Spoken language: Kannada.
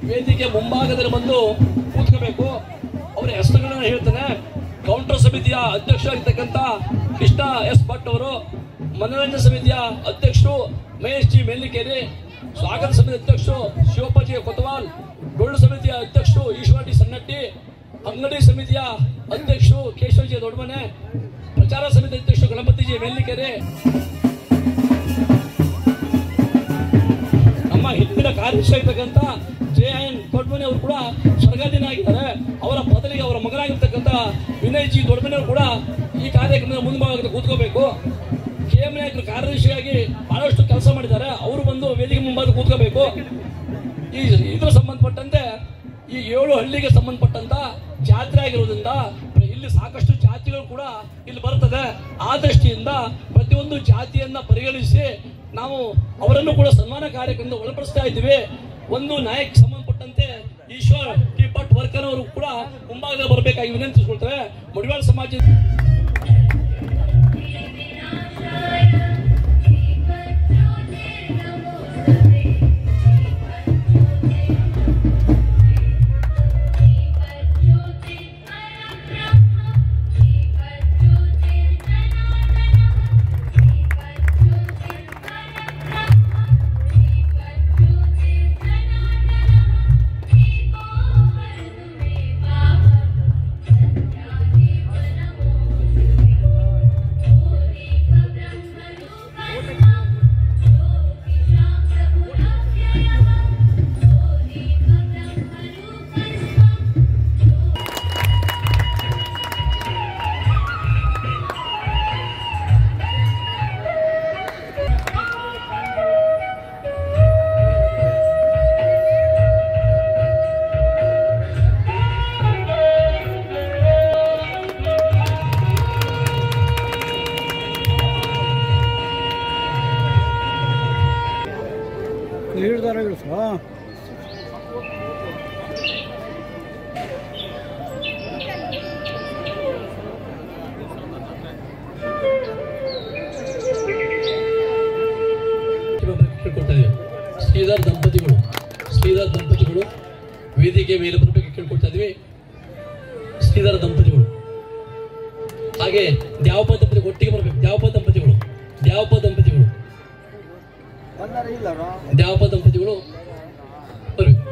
ವೇದಿಕೆ ಮುಂಭಾಗದಲ್ಲಿ ಬಂದು ಕೂತ್ಕೋಬೇಕು. ಅವರ ಹೆಸರುಗಳನ್ನ ಹೇಳ್ತಾನೆ. ಕೌಂಟರ್ ಸಮಿತಿಯ ಅಧ್ಯಕ್ಷರಾಗಿರ್ತಕ್ಕಂಥ ಕೃಷ್ಣ ಎಸ್ ಭಟ್ ಅವರು, ಮನೋರಂಜನಾ ಸಮಿತಿಯ ಅಧ್ಯಕ್ಷರು ಮಹೇಶ್ ಜಿ ಮೇಲಿಕೇರಿ, ಸ್ವಾಗತ ಸಮಿತಿ ಅಧ್ಯಕ್ಷರು ಶಿವಪ್ಪಾಜಿ ಕೊತವಾಲ್, ಡೊಳ್ಳು ಸಮಿತಿಯ ಅಧ್ಯಕ್ಷರು ಈಶ್ವರ್ ಡಿ ಸನ್ನಟ್ಟಿ, ಅಂಗಡಿ ಸಮಿತಿಯ ಅಧ್ಯಕ್ಷರು ಕೇಶವಜಿ ದೊಡ್ಡಮನೆ, ಪ್ರಚಾರ ಸಮಿತಿ ಅಧ್ಯಕ್ಷರು ಗಣಪತಿ ಜಿ ಮೇಲಿಕೇರಿ, ನಮ್ಮ ಹಿಂದಿನ ಕಾರ್ಯದರ್ಶಿಯಾಗಿರ್ತಕ್ಕಂಥ JN ದೊಡ್ಡಮನೆ ಅವರು ಕೂಡ ಸ್ವರ್ಗಾಧೀನರಾಗಿದ್ದಾರೆ. ಅವರ ಬದಲಿಗೆ ಅವರ ಮಗನಾಗಿರ್ತಕ್ಕಂಥ ವಿನಯ್ ಜಿ ದೊಡ್ಡಮನೆ ಅವರು ಕೂಡ ಈ ಕಾರ್ಯಕ್ರಮದ ಮುಂಭಾಗದಲ್ಲಿ ಕೂತ್ಕೋಬೇಕು. KM ನಾಯಕರು ಕಾರ್ಯದರ್ಶಿಯಾಗಿ ಬಹಳಷ್ಟು ಕೆಲಸ ಮಾಡಿದ್ದಾರೆ. ಅವರು ಬಂದು ವೇದಿಕೆ ಮುಂಭಾಗ ಕೂತ್ಕೋಬೇಕು. ಈ ಇದರ ಸಂಬಂಧಪಟ್ಟಂತೆ ಈ 7 ಹಳ್ಳಿಗೆ ಸಂಬಂಧಪಟ್ಟಂತ ಜಾತ್ರೆ ಆಗಿರೋದ್ರಿಂದ ಇಲ್ಲಿ ಸಾಕಷ್ಟು ಜಾತಿಗಳು ಕೂಡ ಇಲ್ಲಿ ಬರ್ತದೆ. ಆ ದೃಷ್ಟಿಯಿಂದ ಪ್ರತಿಯೊಂದು ಜಾತಿಯನ್ನ ಪರಿಗಣಿಸಿ ನಾವು ಅವರನ್ನು ಕೂಡ ಸನ್ಮಾನ ಕಾರ್ಯಕ್ರಮದ ಒಳಪಡಿಸ್ತಾ ಇದ್ದೀವಿ. ಒಂದು ನಾಯಕ್ ಸಂಬಂಧಪಟ್ಟಂತೆ ಈಶ್ವರ್ ಟಿ ಭಟ್ ವರ್ಕರ್ ಅವರು ಕೂಡ ಮುಂಭಾಗದಲ್ಲಿ ಬರಬೇಕಾಗಿ ವಿನಂತಿಸಿಕೊಳ್ತೇವೆ. ಮಡಿವಾಳ ಸಮಾಜ ಶ್ರೀಧರ್ ದಂಪತಿಗಳು ವೇದಿಕೆ ಮೇಲೆ ಬರಬೇಕು ಕೇಳ್ಕೊಳ್ತಾ ಇದೀವಿ. ಶ್ರೀಧರ್ ದಂಪತಿಗಳು ಹಾಗೆ ದ್ಯಾವಪ್ಪ ದಂಪತಿಗಳು ಒಟ್ಟಿಗೆ ಬರಬೇಕು. ದ್ಯಾವಪ್ಪ ದಂಪತಿಗಳು ಬರ್ಬೇಕು.